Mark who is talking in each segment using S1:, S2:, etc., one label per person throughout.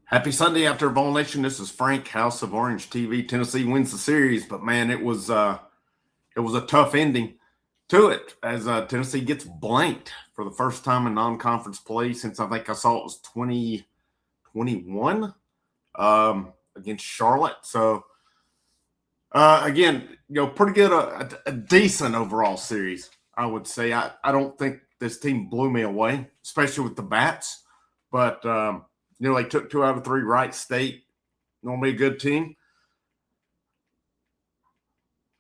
S1: Happy Sunday after Vol Nation. This is Frank, House of Orange TV. Tennessee wins the series, but man, it was a tough ending to it as Tennessee gets blanked for the first time in non-conference play since I think I saw it was 2021 against Charlotte. So again, pretty good, a decent overall series, I would say. I don't think this team blew me away, especially with the bats, but they took 2 out of 3. Wright State, normally a good team.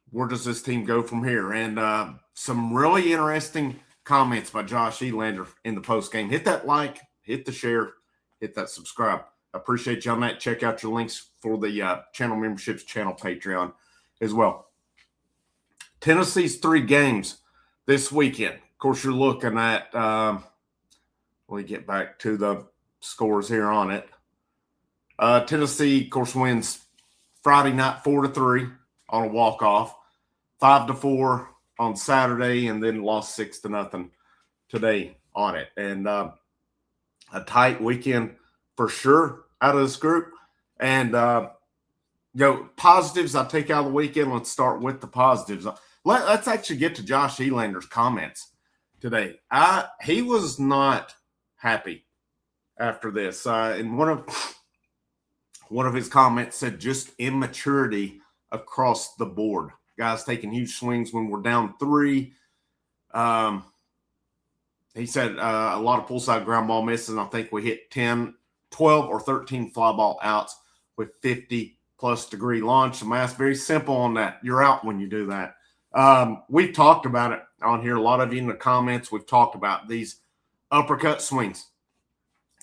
S1: Where does this team go from here? And some really interesting comments by Josh Elander in the postgame. Hit that like, hit the share, hit that subscribe. I appreciate you on that. Check out your links for the channel memberships, channel Patreon as well. Tennessee's 3 games this weekend. Of course, you're looking at let me get back to the scores here on it. Tennessee, of course, wins Friday night 4-3 on a walk-off, 5-4 on Saturday, and then lost 6-0 today on it. And a tight weekend for sure out of this group. And positives I take out of the weekend. Let's start with the positives. Let's actually get to Josh Elander's comments today. He was not happy after this. And one of his comments said just immaturity across the board. Guys taking huge swings when we're down 3. He said a lot of pull-side ground ball misses, and I think we hit 10, 12, or 13 fly ball outs with 50-plus degree launch. The math's very simple on that. You're out when you do that. We've talked about it on here. A lot of you in the comments, we've talked about these uppercut swings.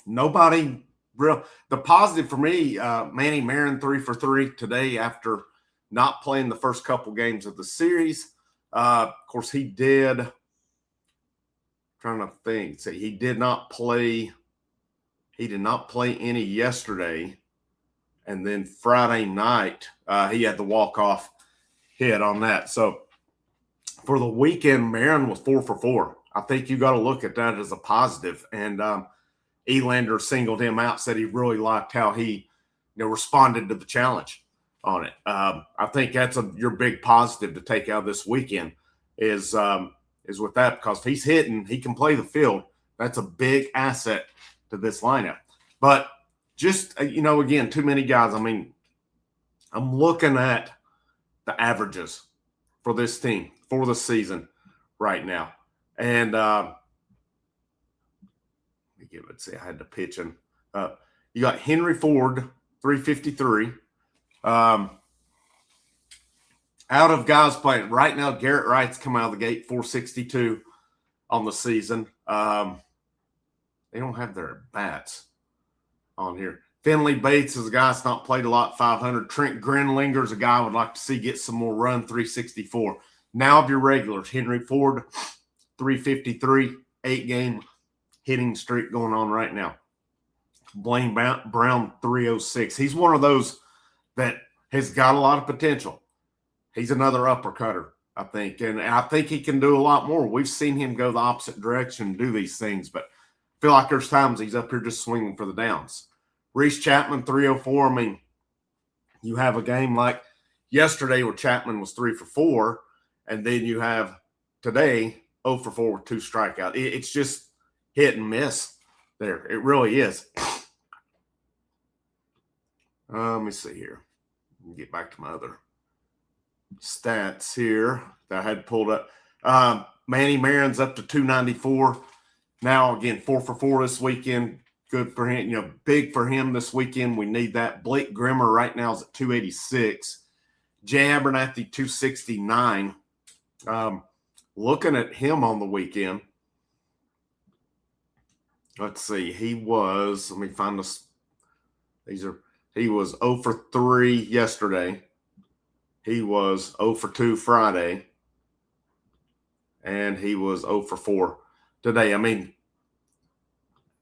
S1: Nobody real. The positive for me, Manny Marin 3 for 3 today after not playing the first couple games of the series. Of course, he did. Trying to think. See, he did not play. He did not play any yesterday, and then Friday night he had the walk-off hit on that. So for the weekend, Marin was 4 for 4. I think you got to look at that as a positive. And Elander singled him out, said he really liked how he responded to the challenge on it. I think that's your big positive to take out this weekend is with that, because if he's hitting, he can play the field. That's a big asset to this lineup. But just, again, too many guys. I mean, I'm looking at the averages for this team for the season right now. And let's see, I had to pitch him. You got Henry Ford, 353. Out of guys playing right now, Garrett Wright's come out of the gate 462 on the season. They don't have their bats on here. Finley Bates is a guy that's not played a lot, 500. Trent Grenlinger's a guy I would like to see get some more run, 364. Now of your regulars, Henry Ford, 353, 8-game hitting streak going on right now. Blaine Brown, 306. He's one of those that has got a lot of potential. He's another uppercutter, I think. And I think he can do a lot more. We've seen him go the opposite direction and do these things, but I feel like there's times he's up here just swinging for the downs. Reese Chapman, 304. I mean, you have a game like yesterday where Chapman was 3 for 4, and then you have today 0 for 4 with 2 strikeouts. It's just hit and miss there. It really is. Let me see here. Let me get back to my other stats here that I had pulled up. Manny Marin's up to 294. Now, again, 4 for 4 this weekend. Good for him. Big for him this weekend. We need that. Blake Grimmer right now is at 286. Jay Abernathy, 269. Looking at him on the weekend, let's see. He was, let me find this. He was 0 for 3 yesterday. He was 0 for 2 Friday. And he was 0 for 4 today. I mean,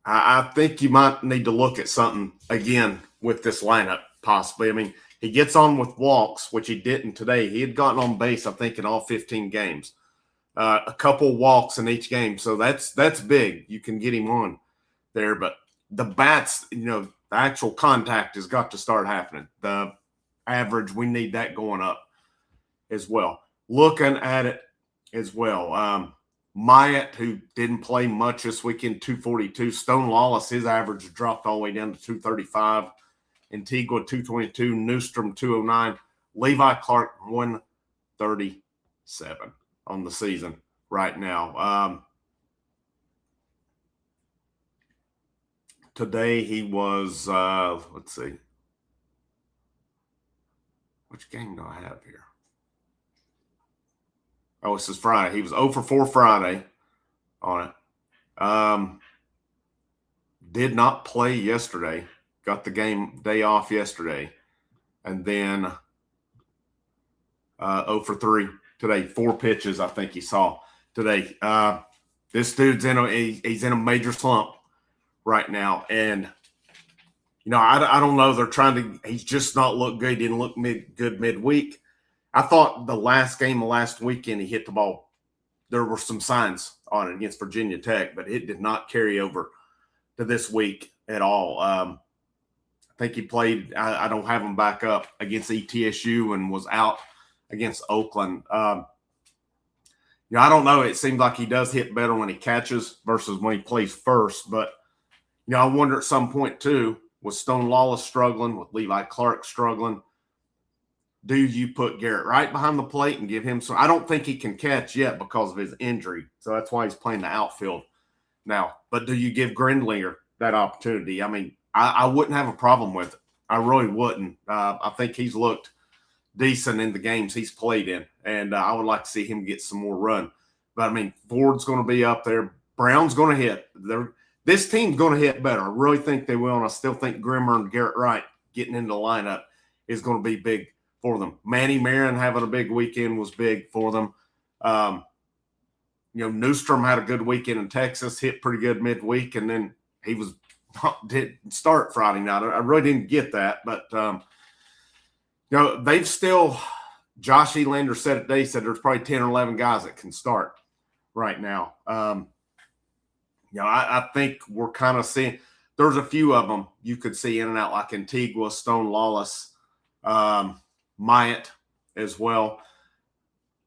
S1: I think you might need to look at something again with this lineup, possibly. I mean, he gets on with walks, which he didn't today. He had gotten on base, I think, in all 15 games. A couple walks in each game. So that's big. You can get him on there. But the bats, the actual contact has got to start happening. The average, we need that going up as well. Looking at it as well, Myatt, who didn't play much this weekend, 242. Stone Lawless, his average dropped all the way down to 235. Antigua, 222. Newstrom, 209. Levi Clark, 137 on the season right now. Today he was, let's see. Which game do I have here? Oh, this is Friday. He was 0 for 4 Friday on it. Did not play yesterday. Got the game day off yesterday. And then 0 for 3 today. 4 pitches I think he saw today. This dude's he's in a major slump right now. And, I don't know. They're he's just not looked good. He didn't look good midweek. I thought the last game of last weekend he hit the ball. There were some signs on it against Virginia Tech, but it did not carry over to this week at all. I think he played, I don't have him back up, against ETSU and was out against Oakland. I don't know. It seems like he does hit better when he catches versus when he plays first. But, I wonder at some point, too, with Stone Lawless struggling, with Levi Clark struggling, do you put Garrett Wright behind the plate and give him some? I don't think he can catch yet because of his injury. So that's why he's playing the outfield now. But do you give Grindlinger that opportunity? I mean, I wouldn't have a problem with it. I really wouldn't. I think he's looked decent in the games he's played in. And I would like to see him get some more run. But, I mean, Ford's going to be up there. Brown's going to hit. This team's going to hit better. I really think they will. And I still think Grimmer and Garrett Wright getting into the lineup is going to be big for them. Manny Marin having a big weekend was big for them. Newstrom had a good weekend in Texas, hit pretty good midweek, and then he didn't start Friday night. I really didn't get that, but they've still. Josh Elander said it today. He said there's probably 10 or 11 guys that can start right now. I think we're kind of seeing. There's a few of them you could see in and out, like Antigua, Stone Lawless. Myatt as well.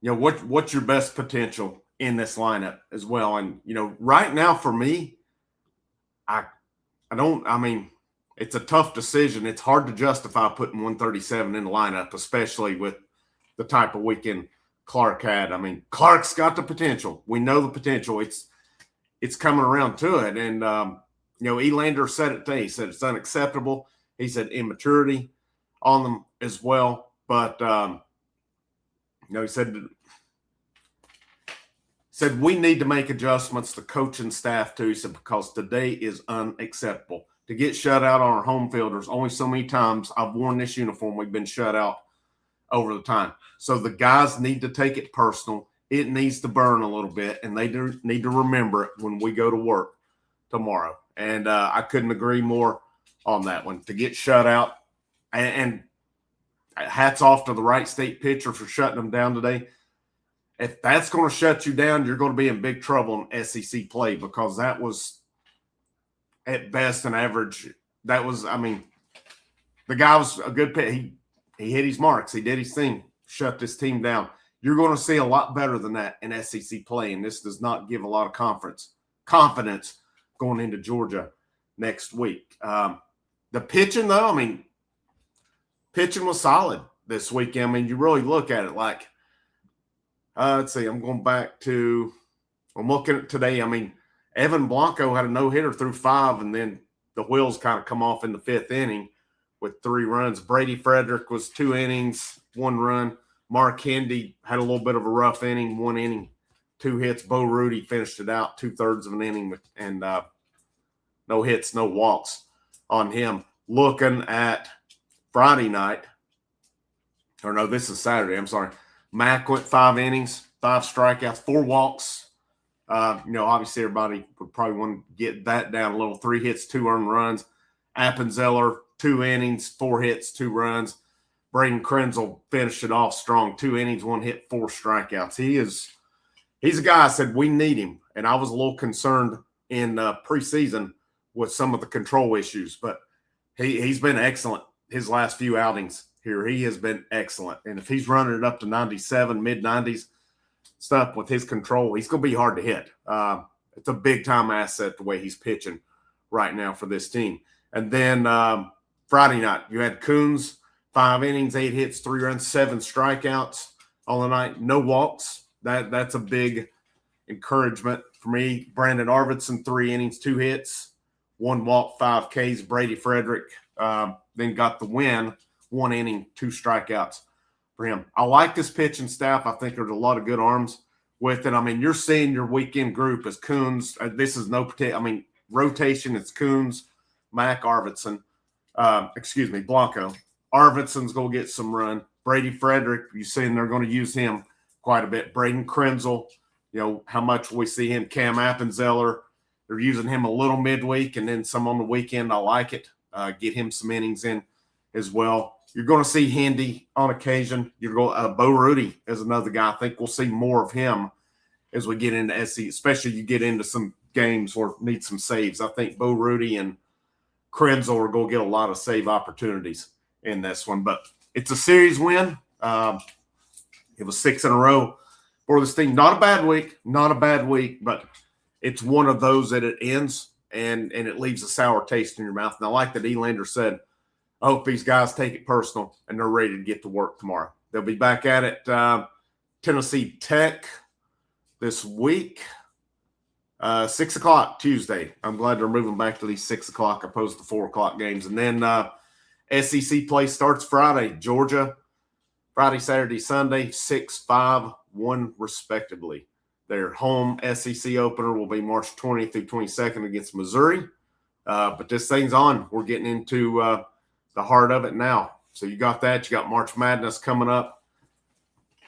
S1: What's your best potential in this lineup as well? And, right now for me, it's a tough decision. It's hard to justify putting 137 in the lineup, especially with the type of weekend Clark had. I mean, Clark's got the potential. We know the potential. It's coming around to it. And, Elander said it today. He said it's unacceptable. He said immaturity on them as well. But, he said we need to make adjustments, the coaching staff too. He said, because today is unacceptable. To get shut out on our home field, there's only so many times I've worn this uniform we've been shut out over the time. So the guys need to take it personal. It needs to burn a little bit, and they need to remember it when we go to work tomorrow. And I couldn't agree more on that one. To get shut out, and hats off to the Wright State pitcher for shutting them down today. If that's going to shut you down, you're going to be in big trouble in SEC play, because that was at best an average. That was, the guy was a good pitcher. He hit his marks. He did his thing, shut this team down. You're going to see a lot better than that in SEC play, and this does not give a lot of confidence going into Georgia next week. The pitching, though, pitching was solid this weekend. You really look at it like, let's see, I'm looking at today. Evan Blanco had a no-hitter through 5, and then the wheels kind of come off in the 5th inning with 3 runs. Brady Frederick was 2 innings, 1 run. Mark Hendy had a little bit of a rough inning, 1 inning, 2 hits. Bo Rudy finished it out 2/3 of an inning, and no hits, no walks on him. Looking at Friday night, or no, this is Saturday. I'm sorry. Mack went 5 innings, 5 strikeouts, 4 walks. Obviously everybody would probably want to get that down a little. 3 hits, 2 earned runs. Appenzeller, 2 innings, 4 hits, 2 runs. Braden Krenzel finished it off strong. 2 innings, 1 hit, 4 strikeouts. He's a guy I said we need him, and I was a little concerned in preseason with some of the control issues, but He's been excellent his last few outings here. He has been excellent. And if he's running it up to 97, mid-90s stuff with his control, he's going to be hard to hit. It's a big-time asset the way he's pitching right now for this team. And then Friday night, you had Coons, 5 innings, 8 hits, 3 runs, 7 strikeouts on the night. No walks. That's a big encouragement for me. Brandon Arvidsson, 3 innings, 2 hits, 1 walk, 5 Ks. Brady Frederick then got the win, 1 inning, 2 strikeouts for him. I like this pitching staff. I think there's a lot of good arms with it. I mean, you're seeing your weekend group as Coons. This is no – rotation. It's Coons, Mac, Arvidsson. Blanco. Arvidsson's going to get some run. Brady Frederick, you're seeing they're going to use him quite a bit. Braden Krenzel, how much we see him. Cam Appenzeller, they're using him a little midweek and then some on the weekend. I like it. Get him some innings in as well. You're going to see Handy on occasion. Bo Rudy is another guy. I think we'll see more of him as we get into SC, especially you get into some games where need some saves. I think Bo Rudy and Krenzel are going to get a lot of save opportunities in this one. But it's a series win. It was 6 in a row for this team. Not a bad week, but it's one of those that it ends and it leaves a sour taste in your mouth. And I like that Elander said, I hope these guys take it personal and they're ready to get to work tomorrow. They'll be back at it. Tennessee Tech this week. 6 o'clock Tuesday. I'm glad they're moving back to these 6 o'clock opposed to 4 o'clock games. And then SEC play starts Friday. Georgia, Friday, Saturday, Sunday, 6-5-1 respectively. Their home SEC opener will be March 20th through 22nd against Missouri. But this thing's on. We're getting into the heart of it now. So you got that. You got March Madness coming up.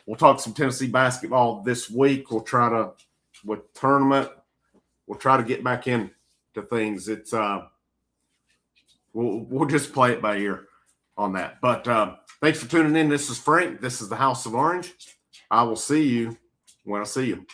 S1: We'll talk some Tennessee basketball this week. We'll try to, with tournament, we'll try to get back into things. It's we'll just play it by ear on that. But thanks for tuning in. This is Frank. This is the House of Orange. I will see you when I see you.